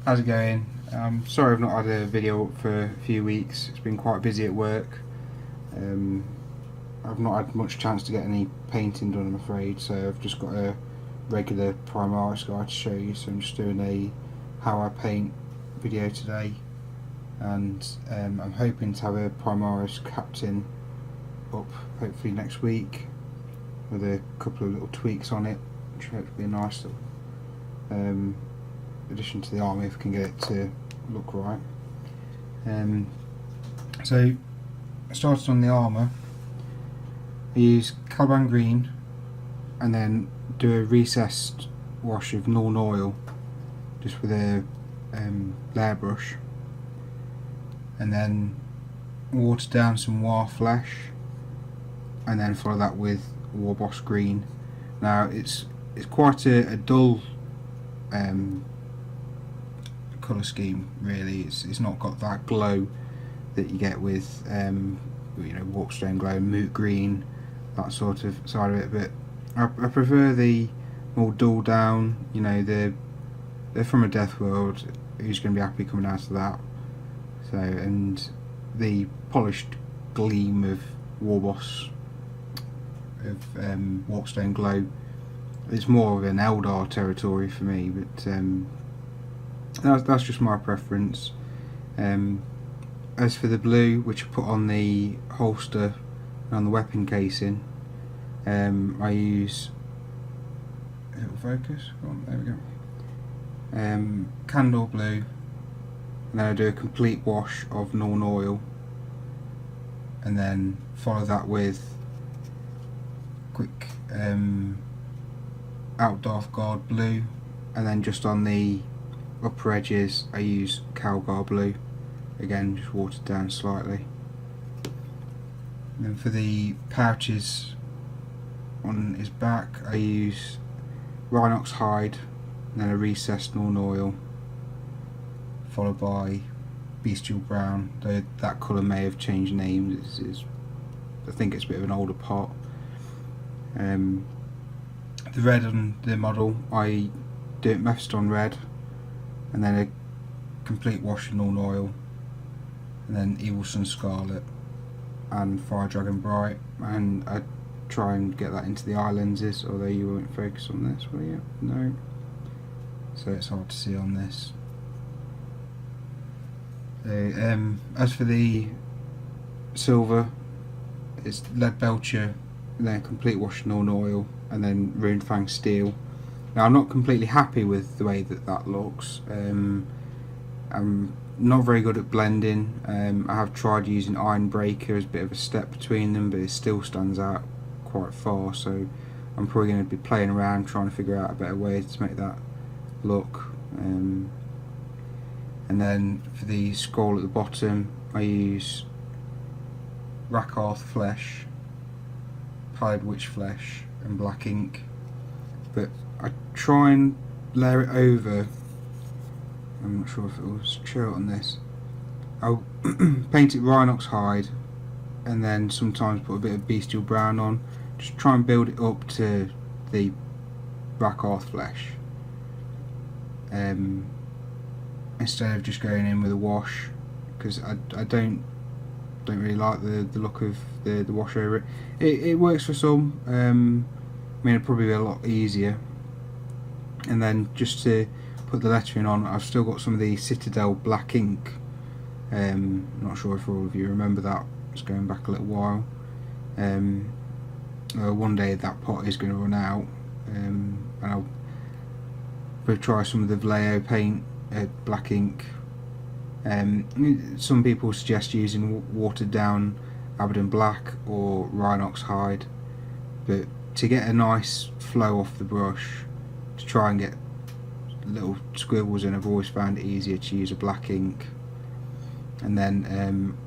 How's it going? Sorry I've not had a video up for a few weeks. It's been quite busy at work. I've not had much chance to get any painting done, I'm afraid, so I've just got a regular Primaris guide to show you. So I'm just doing a how I paint video today, and I'm hoping to have a Primaris Captain up hopefully next week with a couple of little tweaks on it, which hopefully be a nice little addition to the army if I can get it to look right. So I started on the armour. I use Caliban Green and then do a recessed wash of Nuln Oil just with a layer brush, and then water down some War Flesh, and then follow that with Warboss Green. Now it's quite a dull colour scheme really. It's not got that glow that you get with Warpstone Glow, Moot Green, that sort of side of it, but I prefer the more dull down, they're from a Death World, who's going to be happy coming out of that. So, and the polished gleam of Warboss, of Warpstone Glow, it's more of an Eldar territory for me, but that's just my preference. As for the blue, which I put on the holster and on the weapon casing, I use, it'll focus, there we go, Candle Blue, and then I do a complete wash of Nuln Oil, and then follow that with quick Outdarth Guard Blue, and then just on the upper edges I use Calgar Blue, again just watered down slightly. And then for the pouches on his back I use Rhinox Hide and then a recessed Nuln Oil, followed by Bestial Brown, though that colour may have changed names. I think it's a bit of an older pot. The red on the model, I do it Mephiston Red, and then a complete wash of Nuln Oil, and then Evilson Scarlet and Fire Dragon Bright, and I try and get that into the eye lenses, although you won't focus on this, will you? No. So it's hard to see on this. So, as for the silver, it's Lead Belcher, then complete wash of Nuln Oil, and then Runefang Steel. Now I'm not completely happy with the way that looks. I'm not very good at blending. I have tried using Iron Breaker as a bit of a step between them, but it still stands out quite far, so I'm probably going to be playing around trying to figure out a better way to make that look. And then for the scroll at the bottom I use Rakarth Flesh, Pied Witch Flesh and black ink, but I try and layer it over. I'm not sure if it will show it on this. I'll paint it Rhinox Hide and then sometimes put a bit of Bestial Brown on, just try and build it up to the Rakarth Flesh, instead of just going in with a wash, because I don't really like the look of the wash over it. It works for some. I mean, it'd probably be a lot easier. And then just to put the lettering on, I've still got some of the Citadel black ink. Not sure if all of you remember that. It's going back a little while. One day that pot is going to run out, and I'll try some of the Vallejo paint, black ink. Some people suggest using watered down Abaddon Black or Rhinox Hide, but to get a nice flow off the brush, to try and get little squiggles in, I've always found it easier to use a black ink. And then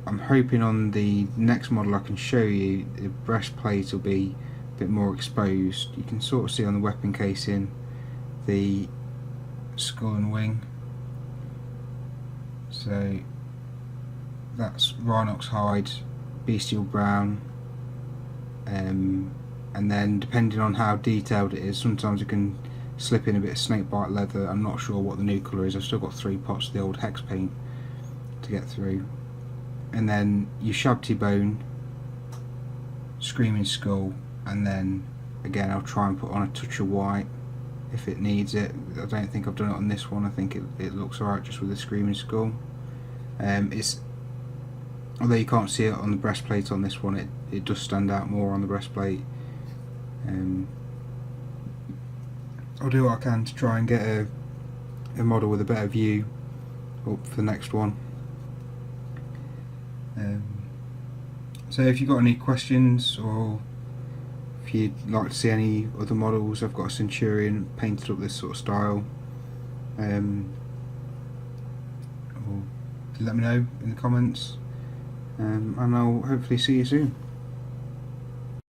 I'm hoping on the next model I can show you, the breastplate will be a bit more exposed. You can sort of see on the weapon casing the skull and wing. So that's Rhinox Hide, Bestial Brown, and then depending on how detailed it is, sometimes I can slip in a bit of snakebite leather. I'm not sure what the new colour is. I've still got 3 pots of the old hex paint to get through. And then your Shabty Bone, Screaming Skull, and then again I'll try and put on a touch of white if it needs it. I don't think I've done it on this one. I think it looks alright just with the Screaming Skull. It's, although you can't see it on the breastplate on this one, it does stand out more on the breastplate. I'll do what I can to try and get a model with a better view up for the next one. So if you've got any questions, or if you'd like to see any other models, I've got a Centurion painted up this sort of style, or let me know in the comments, and I'll hopefully see you soon.